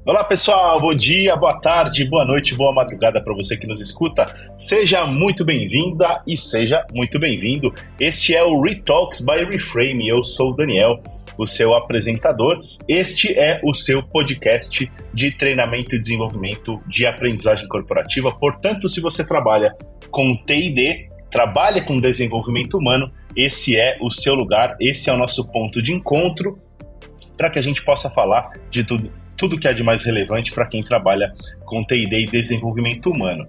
Olá pessoal, bom dia, boa tarde, boa noite, boa madrugada para você que nos escuta. Seja muito bem-vinda e seja muito bem-vindo. Este é o Retalks by Reframe. Eu sou o Daniel, o seu apresentador. Este é o seu podcast de treinamento e desenvolvimento de aprendizagem corporativa. Portanto, se você trabalha com T&D, trabalha com desenvolvimento humano, esse é o seu lugar, esse é o nosso ponto de encontro para que a gente possa falar de tudo que é de mais relevante para quem trabalha com T&D e desenvolvimento humano.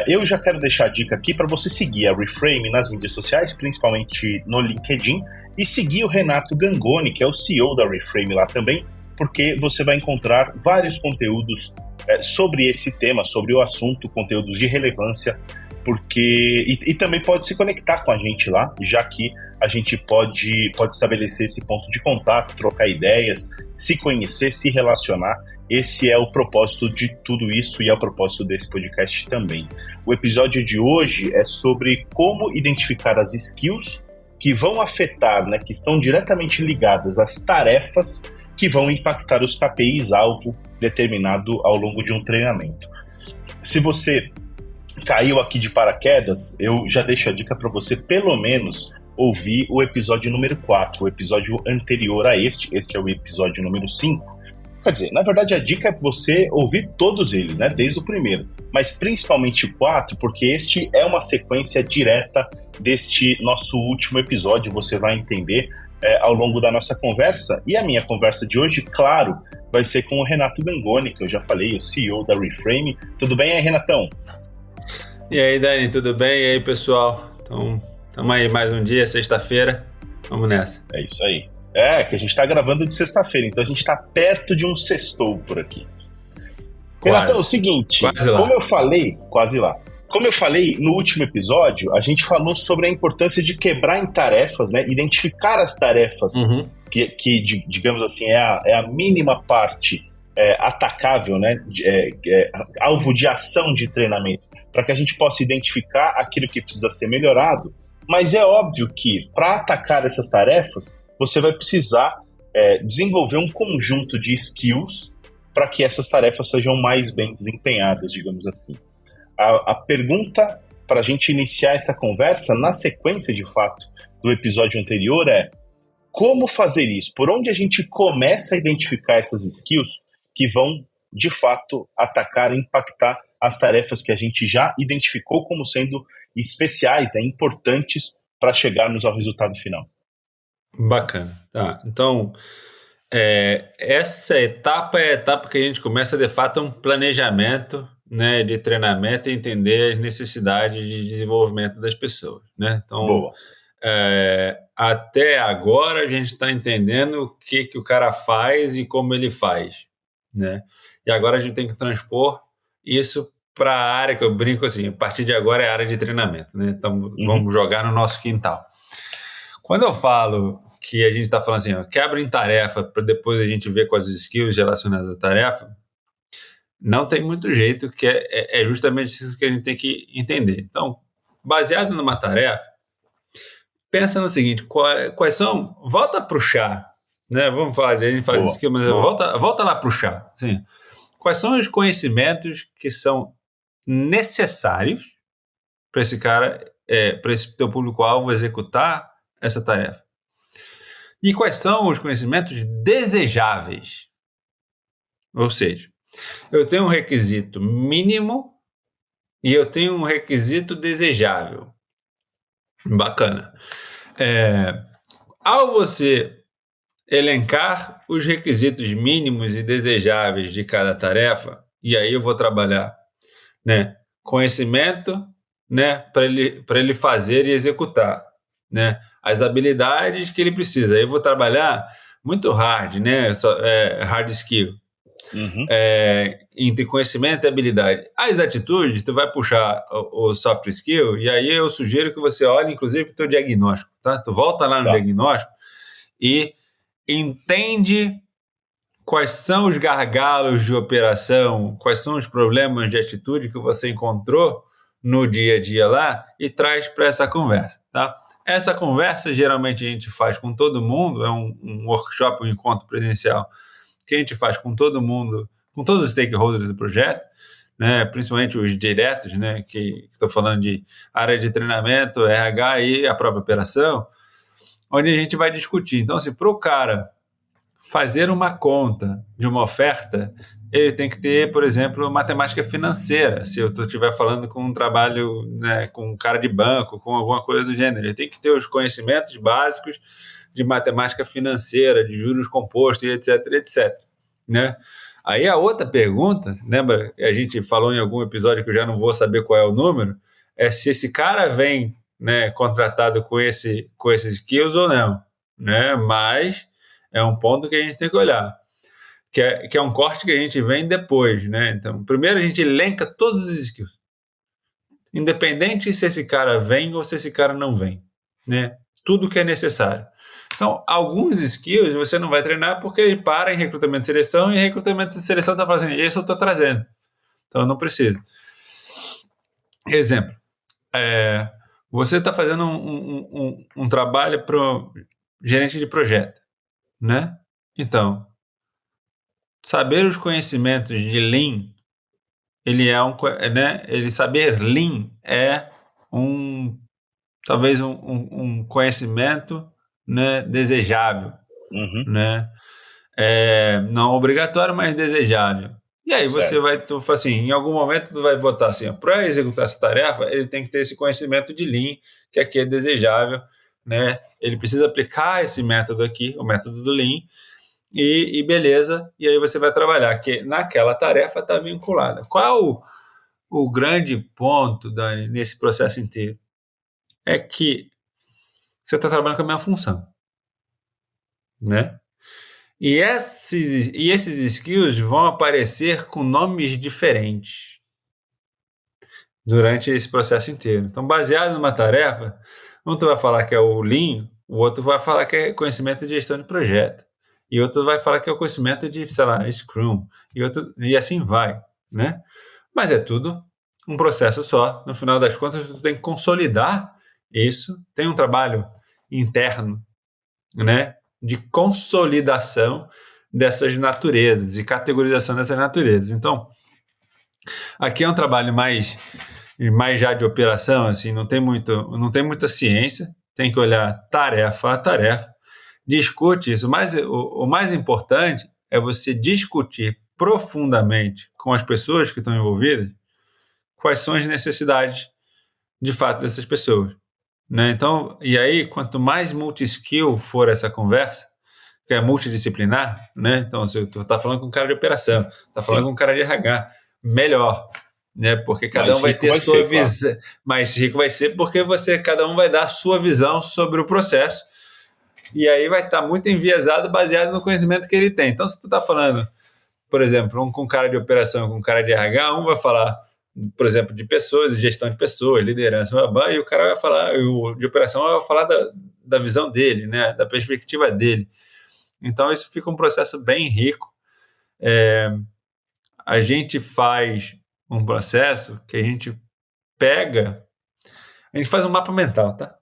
Eu já quero deixar a dica aqui para você seguir a Reframe nas mídias sociais, principalmente no LinkedIn, e seguir o Renato Gangoni, que é o CEO da Reframe lá também, porque você vai encontrar vários conteúdos sobre esse tema, sobre o assunto, conteúdos de relevância, e também pode se conectar com a gente lá, já que a gente pode estabelecer esse ponto de contato, trocar ideias, se conhecer, se relacionar. Esse é o propósito de tudo isso e é o propósito desse podcast também. O episódio de hoje é sobre como identificar as skills que vão afetar, que estão diretamente ligadas às tarefas que vão impactar os KPIs-alvo determinado ao longo de um treinamento. Se você caiu aqui de paraquedas, eu já deixo a dica para você, pelo menos, ouvir o episódio número 4, o episódio anterior a este é o episódio número 5. Quer dizer, na verdade a dica é você ouvir todos eles, desde o primeiro, mas principalmente o 4, porque este é uma sequência direta deste nosso último episódio, você vai entender ao longo da nossa conversa. E a minha conversa de hoje, claro, vai ser com o Renato Gangoni, que eu já falei, o CEO da Reframe. Tudo bem aí, Renatão? E aí, Dani, tudo bem? E aí, pessoal? Então, estamos aí mais um dia, sexta-feira. Vamos nessa. É isso aí. Que a gente está gravando de sexta-feira, então a gente está perto de um sextou por aqui. Renato, é o seguinte, quase lá. Como eu falei no último episódio, a gente falou sobre a importância de quebrar em tarefas, identificar as tarefas que digamos assim, é a mínima parte atacável, alvo de ação de treinamento, para que a gente possa identificar aquilo que precisa ser melhorado. Mas é óbvio que, para atacar essas tarefas, você vai precisar desenvolver um conjunto de skills para que essas tarefas sejam mais bem desempenhadas, digamos assim. A pergunta para a gente iniciar essa conversa, na sequência, de fato, do episódio anterior, é como fazer isso? Por onde a gente começa a identificar essas skills que vão, de fato, atacar e impactar as tarefas que a gente já identificou como sendo especiais, importantes para chegarmos ao resultado final. Bacana. Tá. Então, essa etapa é a etapa que a gente começa, de fato, um planejamento de treinamento e entender as necessidades de desenvolvimento das pessoas. Então, boa. Até agora a gente está entendendo o que o cara faz e como ele faz. E agora a gente tem que transpor isso para a área que eu brinco assim, a partir de agora é a área de treinamento, Então vamos jogar no nosso quintal. Quando eu falo que a gente está falando assim, quebra em tarefa para depois a gente ver quais os skills relacionados à tarefa, não tem muito jeito, que é justamente isso que a gente tem que entender. Então, baseado numa tarefa, pensa no seguinte, quais são, volta para o chá, Vamos falar, a gente fala de skill, mas volta lá para o chá. Assim, quais são os conhecimentos que são necessários para esse cara, para esse teu público-alvo executar essa tarefa? E quais são os conhecimentos desejáveis? Ou seja, eu tenho um requisito mínimo e eu tenho um requisito desejável. Bacana. Ao você elencar os requisitos mínimos e desejáveis de cada tarefa, e aí eu vou trabalhar conhecimento para ele fazer e executar, as habilidades que ele precisa. Aí eu vou trabalhar muito hard, hard skill, entre conhecimento e habilidade. As atitudes, tu vai puxar o soft skill, e aí eu sugiro que você olhe, inclusive, para o teu diagnóstico. Tá? Tu volta lá no diagnóstico e entende quais são os gargalos de operação, quais são os problemas de atitude que você encontrou no dia a dia lá e traz para essa conversa, tá? Essa conversa geralmente a gente faz com todo mundo, é um workshop, um encontro presencial que a gente faz com todo mundo com todos os stakeholders do projeto, né, principalmente os diretos, né, que estou falando de área de treinamento, RH e a própria operação, onde a gente vai discutir. Então, se para o cara fazer uma conta de uma oferta, ele tem que ter, por exemplo, matemática financeira. Se eu estiver falando com um trabalho, né, com um cara de banco, com alguma coisa do gênero, ele tem que ter os conhecimentos básicos de matemática financeira, de juros compostos, etc, etc. Né? Aí a outra pergunta, lembra, a gente falou em algum episódio que eu já não vou saber qual é o número, é se esse cara vem, né, contratado com esses skills ou não. Né? Mas é um ponto que a gente tem que olhar, que é um corte que a gente vem depois, né? Então, primeiro a gente elenca todos os skills, independente se esse cara vem ou se esse cara não vem, né? Tudo que é necessário. Então, alguns skills você não vai treinar porque ele para em recrutamento e seleção, e recrutamento e seleção está fazendo, esse eu estou trazendo, então eu não preciso. Exemplo, você está fazendo um trabalho para o gerente de projeto, né? Então, saber os conhecimentos de Lean, ele saber Lean é talvez um conhecimento, né, desejável, né? Não obrigatório, mas desejável. E aí você vai, assim, em algum momento tu vai botar assim, para executar essa tarefa, ele tem que ter esse conhecimento de Lean, que aqui é desejável, né? Ele precisa aplicar esse método aqui, o método do Lean, e beleza, e aí você vai trabalhar, que naquela tarefa está vinculada. Qual o grande ponto, Dani, nesse processo inteiro? É que você está trabalhando com a mesma função, né? E esses skills vão aparecer com nomes diferentes durante esse processo inteiro. Então, baseado numa tarefa, um tu vai falar que é o Lean, o outro vai falar que é conhecimento de gestão de projeto, e outro vai falar que é o conhecimento de, sei lá, Scrum, e assim vai, né? Mas é tudo um processo só. No final das contas, tu tem que consolidar isso. Tem um trabalho interno, né, de consolidação dessas naturezas e categorização dessas naturezas. Então, aqui é um trabalho mais já de operação, assim, não tem muita ciência, tem que olhar tarefa a tarefa, discute isso. Mas o mais importante é você discutir profundamente com as pessoas que estão envolvidas quais são as necessidades de fato dessas pessoas, né? Então, e aí, quanto mais multi-skill for essa conversa, que é multidisciplinar, né? Então, se tu está falando com um cara de operação, está falando com um cara de RH, melhor, né? Porque cada um vai ter a sua visão. Claro. Mais rico vai ser porque cada um vai dar a sua visão sobre o processo, e aí vai estar muito enviesado baseado no conhecimento que ele tem. Então, se tu está falando, por exemplo, um com cara de operação com um cara de RH, um vai falar, por exemplo, de pessoas, de gestão de pessoas, liderança, e o cara vai falar, o de operação vai falar da visão dele, né, da perspectiva dele. Então, isso fica um processo bem rico. A gente faz um processo que a gente faz um mapa mental, tá?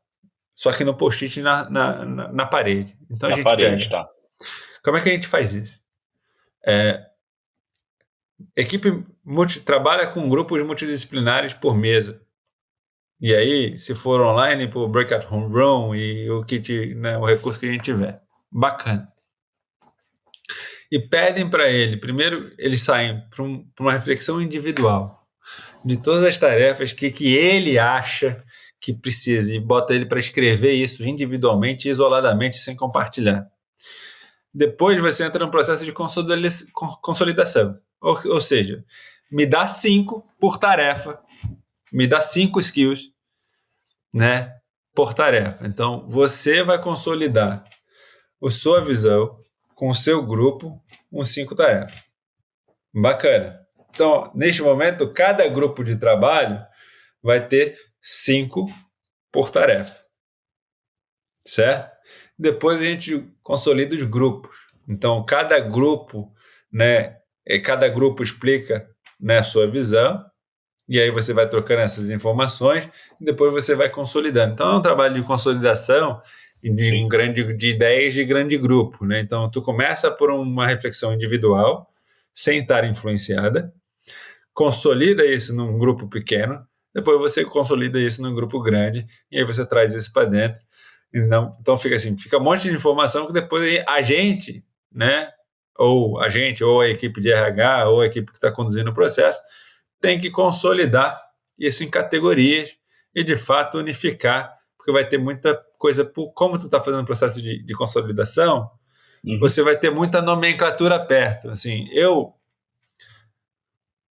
Só que no post-it na parede. Então, a gente pega. Tá. Como é que a gente faz isso? Equipe trabalha com grupos multidisciplinares por mesa. E aí, se for online, por breakout room e o recurso que a gente tiver. Bacana. E pedem para ele, primeiro eles saem para uma reflexão individual de todas as tarefas que ele acha que precisa, e bota ele para escrever isso individualmente, isoladamente, sem compartilhar. Depois você entra no processo de consolidação. Ou seja, me dá 5 por tarefa, me dá 5 skills, né, por tarefa. Então, você vai consolidar a sua visão com o seu grupo com 5 tarefas. Bacana. Então, neste momento, cada grupo de trabalho vai ter 5 por tarefa. Certo? Depois a gente consolida os grupos. Então, cada grupo, né, cada grupo explica, né, a sua visão, e aí você vai trocando essas informações, e depois você vai consolidando. Então, é um trabalho de consolidação de ideias de grande grupo, né? Então, tu começa por uma reflexão individual, sem estar influenciada, consolida isso num grupo pequeno, depois você consolida isso num grupo grande, e aí você traz isso para dentro. Então fica assim, fica um monte de informação que depois a gente, né, ou a equipe de RH, ou a equipe que está conduzindo o processo, tem que consolidar isso em categorias e, de fato, unificar, porque vai ter muita coisa, como tu está fazendo o processo de consolidação, você vai ter muita nomenclatura perto. Assim, eu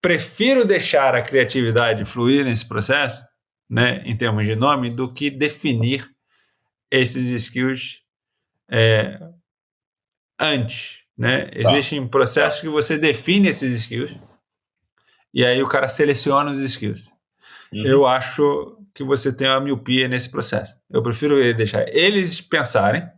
prefiro deixar a criatividade fluir nesse processo, né, em termos de nome, do que definir esses skills antes. Né? Existem processos que você define esses skills e aí o cara seleciona os skills. Eu acho que você tem uma miopia nesse processo. Eu prefiro deixar eles pensarem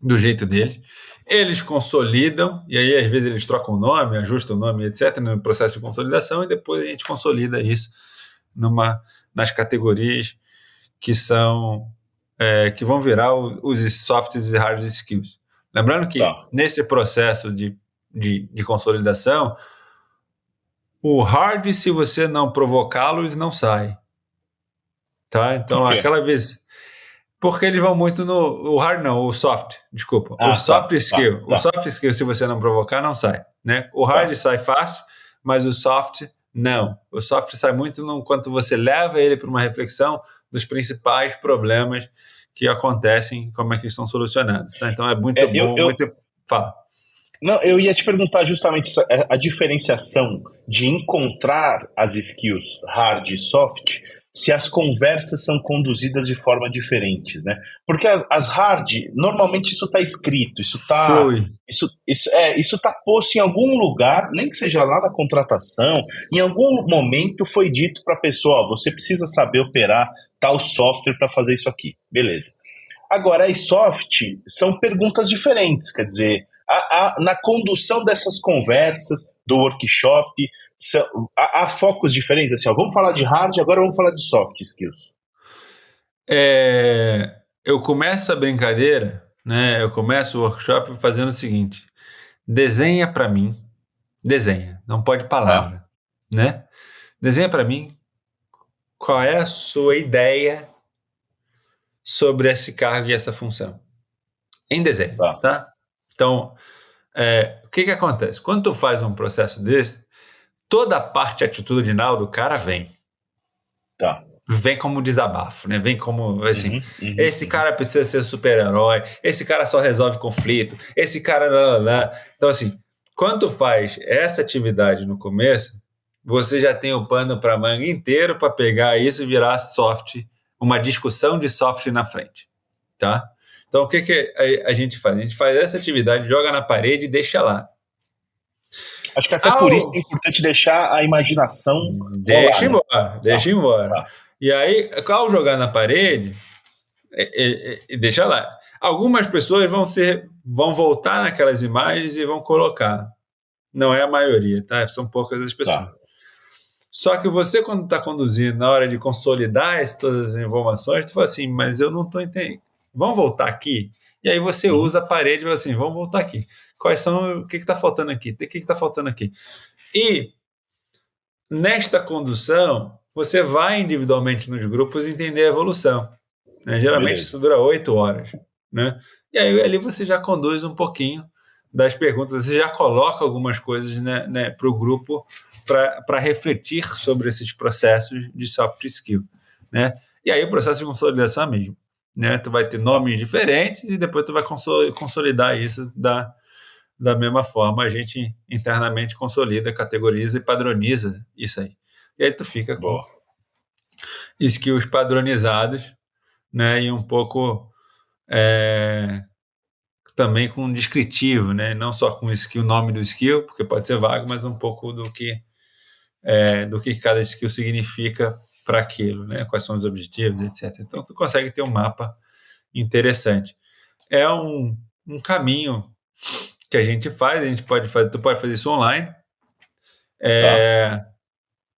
do jeito deles, eles consolidam, e aí às vezes eles trocam o nome, ajustam o nome, etc., no processo de consolidação, e depois a gente consolida isso nas categorias que são que vão virar os soft e hard skills. Lembrando que nesse processo de consolidação, o hard, se você não provocá-los, não sai. Tá? Então, aquela vez... Porque eles vão muito no... O hard não, o soft, desculpa. O soft skill. O soft skill, se você não provocar, não sai. Né? O hard sai fácil, mas o soft, não. O soft sai muito quando você leva ele para uma reflexão dos principais problemas que acontecem e como é que eles são solucionados. Tá? Então, é muito bom. Fala. Não, eu ia te perguntar justamente a diferenciação de encontrar as skills hard e soft, se as conversas são conduzidas de forma diferentes, né? Porque as hard, normalmente isso está escrito, isso tá posto em algum lugar, nem que seja lá na contratação, em algum momento foi dito para a pessoa, você precisa saber operar tal software para fazer isso aqui, beleza. Agora, as soft são perguntas diferentes, quer dizer, na condução dessas conversas, do workshop, há focos diferentes, assim, vamos falar de hard, agora vamos falar de soft skills. Eu começo a brincadeira, né? Eu começo o workshop fazendo o seguinte: desenha para mim, não pode palavra, né? Desenha para mim qual é a sua ideia sobre esse cargo e essa função. Em desenho, tá? Então, o que acontece? Quando tu faz um processo desse, toda a parte atitudinal do cara vem. Vem como desabafo, né? Vem como, assim, esse cara precisa ser super-herói, esse cara só resolve conflito, esse cara... Então, assim, quando tu faz essa atividade no começo, você já tem o pano para manga inteiro para pegar isso e virar soft, uma discussão de soft na frente, tá? Então, o que a gente faz? A gente faz essa atividade, joga na parede e deixa lá. Acho que até por isso é importante deixar a imaginação rolar. Deixa embora. E aí, ao jogar na parede, deixa lá. Algumas pessoas vão voltar naquelas imagens e vão colocar. Não é a maioria, tá? São poucas as pessoas. Só que você, quando está conduzindo, na hora de consolidar todas as informações, tu fala assim, mas eu não estou entendendo. Vamos voltar aqui? E aí você usa a parede e fala assim, vamos voltar aqui. Quais são, o que está faltando aqui? O que está faltando aqui? E nesta condução, você vai individualmente nos grupos entender a evolução. Né? Geralmente isso dura 8 horas. Né? E aí ali você já conduz um pouquinho das perguntas, você já coloca algumas coisas, né, para o grupo para refletir sobre esses processos de soft skill. Né? E aí o processo de consolidação é mesmo. Né? Tu vai ter nomes diferentes e depois tu vai consolidar isso da mesma forma. A gente internamente consolida, categoriza e padroniza isso aí. E aí tu fica com skills padronizados, né? E um pouco também com um descritivo, né? Não só com o nome do skill, porque pode ser vago, mas um pouco do que cada skill significa para aquilo, né? Quais são os objetivos, etc. Então, tu consegue ter um mapa interessante. É um caminho que a gente faz, tu pode fazer isso online.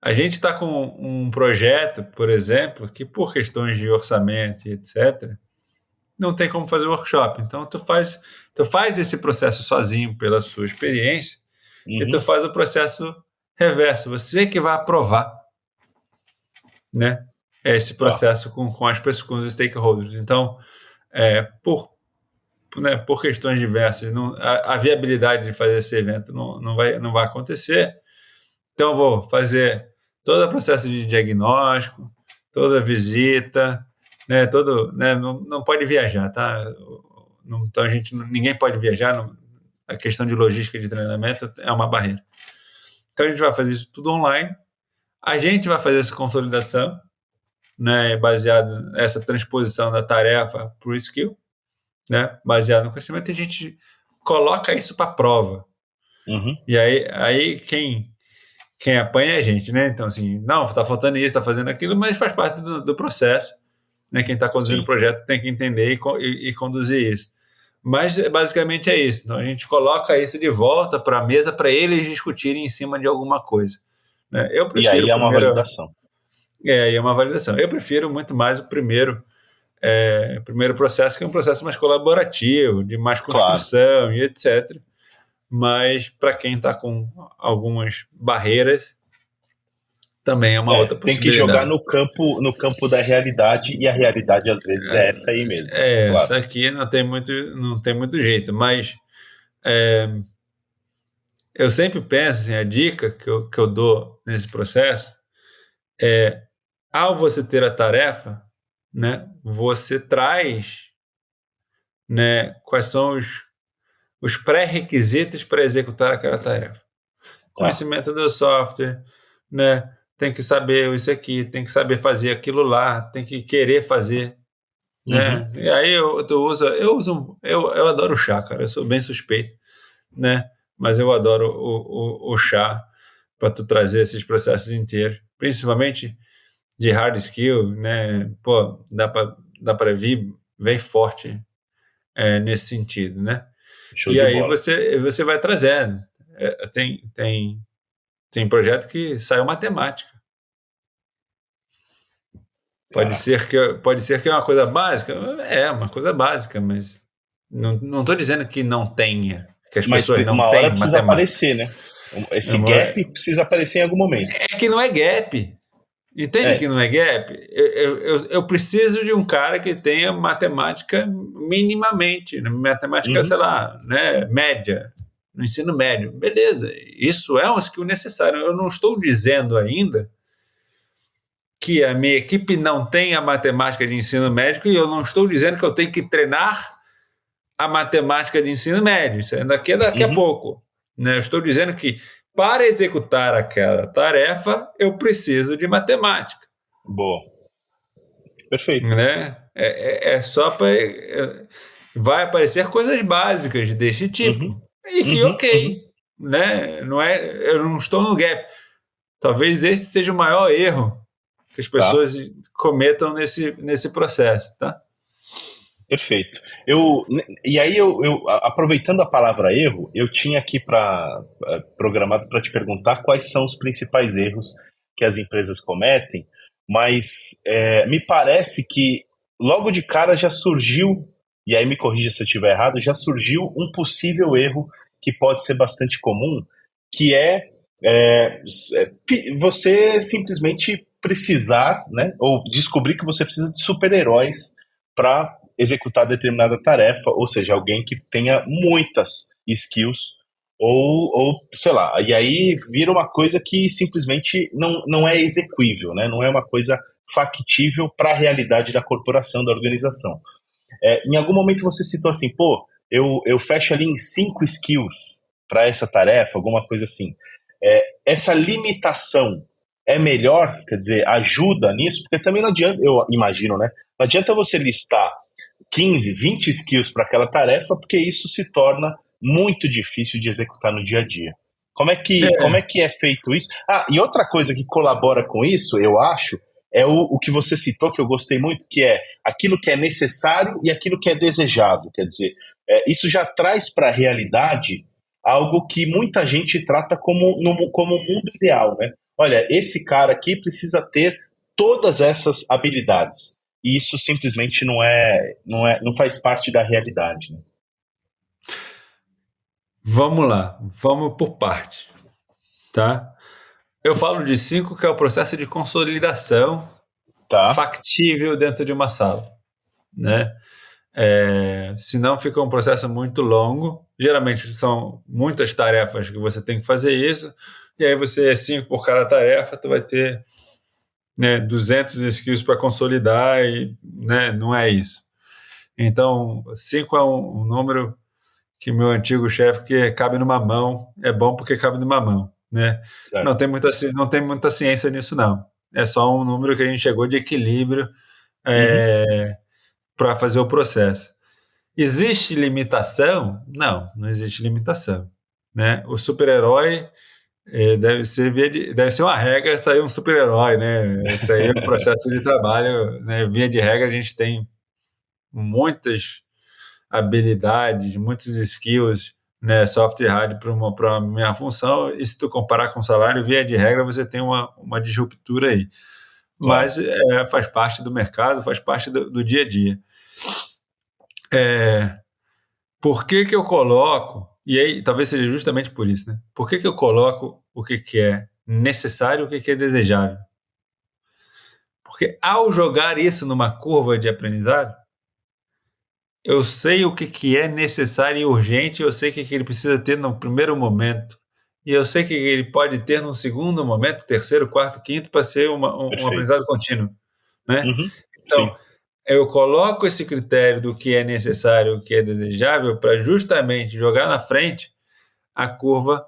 A gente está com um projeto, por exemplo, que por questões de orçamento e etc., não tem como fazer workshop. Então, tu faz esse processo sozinho pela sua experiência e tu faz o processo reverso. Você que vai aprovar, né, esse processo com as pessoas, com os stakeholders. Então, por questões diversas, a viabilidade de fazer esse evento não vai acontecer. Então, eu vou fazer todo o processo de diagnóstico, toda a visita, né, não pode viajar, tá? Então, ninguém pode viajar, a questão de logística de treinamento é uma barreira. Então, a gente vai fazer isso tudo online, a gente vai fazer essa consolidação, né, baseado nessa transposição da tarefa para o skill, né, baseado no conhecimento, e a gente coloca isso para a prova. E aí quem apanha é a gente, né? Então, assim, não, está faltando isso, está fazendo aquilo, mas faz parte do processo, né? Quem está conduzindo o projeto tem que entender e conduzir isso. Mas, basicamente, é isso. Então, a gente coloca isso de volta para a mesa para eles discutirem em cima de alguma coisa, né? Eu prefiro, e aí é uma validação. É uma validação. Eu prefiro muito mais o primeiro processo, que é um processo mais colaborativo, de mais construção e etc. Mas para quem está com algumas barreiras, também é uma outra possibilidade. Tem que jogar no campo da realidade, e a realidade às vezes é essa aí mesmo. Isso aqui não tem muito jeito, mas eu sempre penso assim, a dica que eu dou nesse processo é, ao você ter a tarefa, né, você traz, né, quais são os pré-requisitos para executar aquela tarefa. Conhecimento do software, né? Tem que saber isso aqui, tem que saber fazer aquilo lá, tem que querer fazer, né? E aí eu adoro o chá, cara. Eu sou bem suspeito, né? Mas eu adoro o chá para tu trazer esses processos inteiros, principalmente de hard skill, né? Pô, dá para vem forte nesse sentido, né? Show e de aí bola. você vai trazendo. Tem projeto que saiu matemática. Pode ser que é uma coisa básica. É uma coisa básica, mas não estou dizendo que não tenha, que as pessoas não têm matemática. Uma hora precisa aparecer, né? Esse gap precisa aparecer em algum momento. É que não é gap. Entende que não é gap? Eu preciso de um cara que tenha matemática minimamente, matemática, sei lá, né, média, no ensino médio. Beleza, isso é um skill necessário. Eu não estou dizendo ainda que a minha equipe não tem a matemática de ensino médio, e eu não estou dizendo que eu tenho que treinar a matemática de ensino médio. Isso é daqui a pouco. Né? Eu estou dizendo que para executar aquela tarefa, eu preciso de matemática. Boa. Perfeito. Né? Só para... vai aparecer coisas básicas desse tipo. E que, né? Eu não estou no gap. Talvez este seja o maior erro que as pessoas cometam nesse processo, tá? Perfeito. E aí, aproveitando a palavra erro, eu tinha aqui programado para te perguntar quais são os principais erros que as empresas cometem, mas me parece que logo de cara já surgiu, e aí me corrija se eu estiver errado, já surgiu um possível erro que pode ser bastante comum, que você simplesmente precisar, né, ou descobrir que você precisa de super-heróis para executar determinada tarefa, ou seja, alguém que tenha muitas skills, ou sei lá, e aí vira uma coisa que simplesmente não é execuível, né? Não é uma coisa factível para a realidade da corporação, da organização. Em algum momento você citou assim, eu fecho ali em 5 skills para essa tarefa, alguma coisa assim. Essa limitação é melhor, quer dizer, ajuda nisso, porque também não adianta, eu imagino, né? Não adianta você listar 15, 20 skills para aquela tarefa, porque isso se torna muito difícil de executar no dia a dia. Como é que é feito isso? E outra coisa que colabora com isso, eu acho, é o que você citou, que eu gostei muito, que é aquilo que é necessário e aquilo que é desejável. Quer dizer, isso já traz para a realidade algo que muita gente trata como um mundo ideal, né? Olha, esse cara aqui precisa ter todas essas habilidades. E isso simplesmente não faz parte da realidade, né? Vamos lá, vamos por parte, tá? Eu falo de 5, que é o processo de consolidação Tá? factível dentro de uma sala, né? Senão fica um processo muito longo. Geralmente são muitas tarefas que você tem que fazer isso, e aí você, 5 por cada tarefa, tu vai ter, né, 200 skills para consolidar e, né, não é isso. Então, 5 é um número que meu antigo chefe, que cabe numa mão, é bom porque cabe numa mão, né? Certo. Não tem muita ciência nisso, não. É só um número que a gente chegou de equilíbrio Uhum. para fazer o processo. Existe limitação? Não, não existe limitação. Né? O super-herói deve ser uma regra sair um super-herói, né? Isso aí é um processo de trabalho, né? Via de regra, a gente tem muitas habilidades, muitos skills, né, soft e hard para a minha função, e se tu comparar com o salário, via de regra, você tem uma disruptura aí. Claro. Mas faz parte do mercado, faz parte do dia a dia. Por que que eu coloco, e aí talvez seja justamente por isso, né? Por que que eu coloco o que é necessário e o que é desejável? Porque ao jogar isso numa curva de aprendizado, eu sei o que é necessário e urgente, eu sei o que ele precisa ter no primeiro momento, e eu sei o que ele pode ter no segundo momento, terceiro, quarto, quinto, para ser um Perfeito. aprendizado contínuo, né? Uhum. Então, Sim. eu coloco esse critério do que é necessário, o que é desejável, para justamente jogar na frente a curva,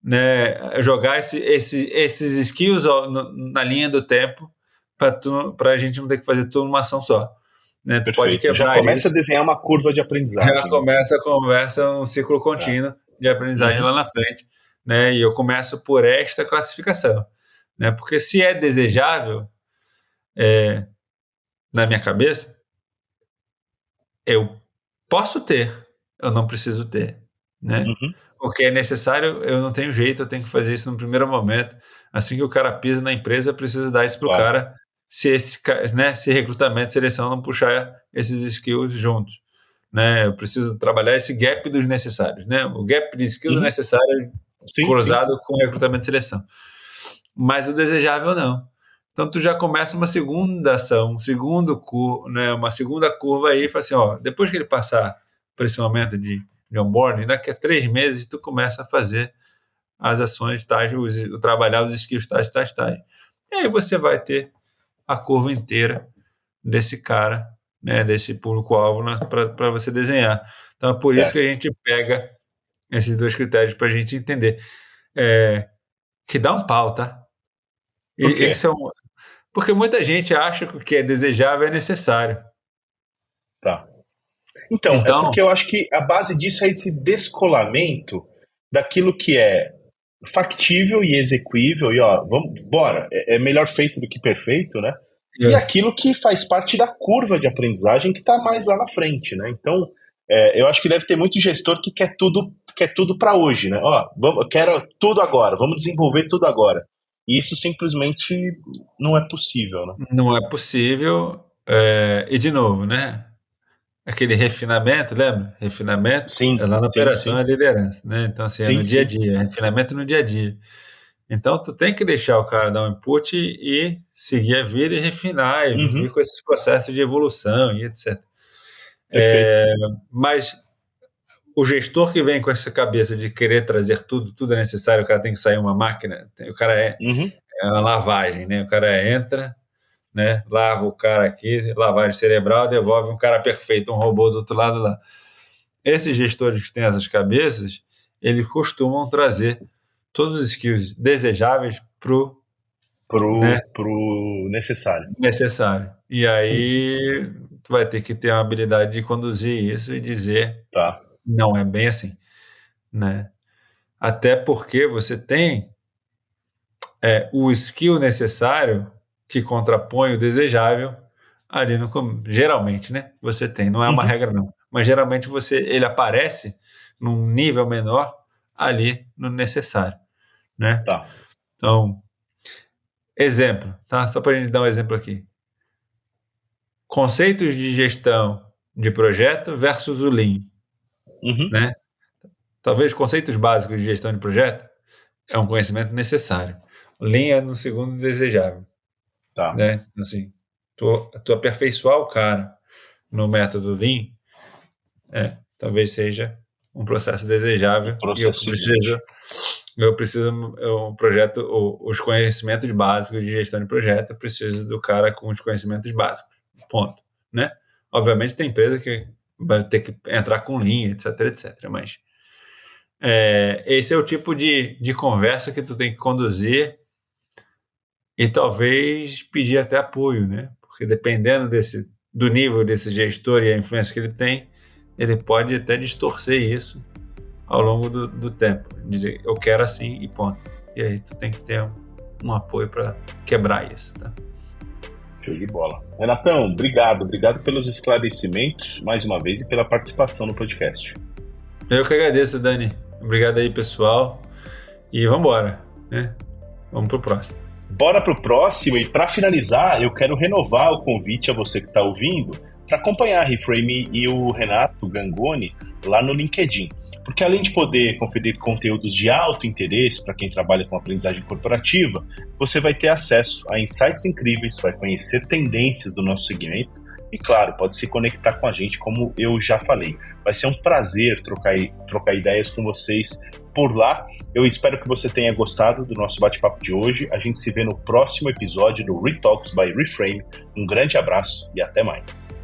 né? Jogar esses skills na linha do tempo, para a gente não ter que fazer tudo numa ação só. Né? Tu pode Perfeito. Já quebrar começa a isso, desenhar uma curva de já aprendizagem, né? começa a conversa, um ciclo Tá. contínuo de aprendizagem Uhum. lá na frente, né? E eu começo por esta classificação, né? Porque se é desejável, na minha cabeça, eu posso ter, eu não preciso ter, né? Uhum. O que é necessário, eu não tenho jeito, eu tenho que fazer isso no primeiro momento. Assim que o cara pisa na empresa, eu preciso dar isso para o Claro. cara, né, se recrutamento e seleção não puxar esses skills juntos. Né? Eu preciso trabalhar esse gap dos necessários, né? O gap de skills Uhum. necessário Sim, sim. cruzado com recrutamento e seleção. Mas o desejável não. Então tu já começa uma segunda ação, né, uma segunda curva aí, e fala assim, ó, depois que ele passar por esse momento de onboarding, daqui a 3 meses tu começa a fazer as ações tais, o trabalhar os skills tais. E aí você vai ter a curva inteira desse cara, né, desse público-alvo, né, para você desenhar. Então é por isso que a Certo. gente pega esses dois critérios para a gente entender. É, que dá um pau, tá? Por E quê? isso é porque muita gente acha que o que é desejável é necessário. Tá. Então, é Então, porque eu acho que a base disso é esse descolamento daquilo que é factível e execuível, e ó, vamos, bora, é melhor feito do que perfeito, né? E é, aquilo que faz parte da curva de aprendizagem que está mais lá na frente, né? Então, eu acho que deve ter muito gestor que quer tudo para hoje, né? Ó, eu quero tudo agora, vamos desenvolver tudo agora. E isso simplesmente não é possível, né? não é possível. E de novo, né? Aquele refinamento, lembra? Refinamento é Sim, lá na sim, operação sim, e liderança, né? Então, assim, é no sim, dia a sim. dia, refinamento no dia a dia. Então, tu tem que deixar o cara dar um input e seguir a vida e refinar e vir Uhum, com esses processos de evolução e etc. perfeito. Mas o gestor que vem com essa cabeça de querer trazer tudo é necessário, o cara tem que sair uma máquina, o cara Uhum, é uma lavagem, né? O cara entra, né? Lava o cara aqui, lavagem cerebral, devolve um cara perfeito, um robô do outro lado lá. Esses gestores que têm essas cabeças, eles costumam trazer todos os skills desejáveis pro, né, pro necessário. necessário. E aí tu vai ter que ter uma habilidade de conduzir isso e dizer Tá. não é bem assim, né? Até porque você tem o skill necessário que contrapõe o desejável ali no geralmente, né? Você tem, não é uma Uhum, regra não, mas geralmente ele aparece num nível menor ali no necessário, né? tá. Então, exemplo, tá? Só para a gente dar um exemplo aqui. Conceitos de gestão de projeto versus o Lean, Uhum, né? talvez conceitos básicos de gestão de projeto é um conhecimento necessário. Lean é no segundo desejável. Tá. Né? Assim, tu aperfeiçoar o cara no método Lean, talvez seja um processo desejável. Eu preciso os conhecimentos básicos de gestão de projeto, eu preciso do cara com os conhecimentos básicos. Ponto. Né? Obviamente tem empresa que vai ter que entrar com Lean, etc. Mas esse é o tipo de conversa que tu tem que conduzir e talvez pedir até apoio, né? Porque dependendo do nível desse gestor e a influência que ele tem, ele pode até distorcer isso ao longo do tempo. Dizer, eu quero assim e ponto. E aí tu tem que ter um apoio para quebrar isso, tá? Show de bola. Renatão, obrigado pelos esclarecimentos, mais uma vez, e pela participação no podcast. Eu que agradeço, Dani. Obrigado aí, pessoal. E vamos embora, né? Vamos pro próximo. Bora pro próximo, e para finalizar, eu quero renovar o convite a você que está ouvindo para acompanhar a Reframe e o Renato Gangoni lá no LinkedIn. Porque além de poder conferir conteúdos de alto interesse para quem trabalha com aprendizagem corporativa, você vai ter acesso a insights incríveis, vai conhecer tendências do nosso segmento e, claro, pode se conectar com a gente, como eu já falei. Vai ser um prazer trocar ideias com vocês por lá. Eu espero que você tenha gostado do nosso bate-papo de hoje. A gente se vê no próximo episódio do Retalks by Reframe. Um grande abraço e até mais.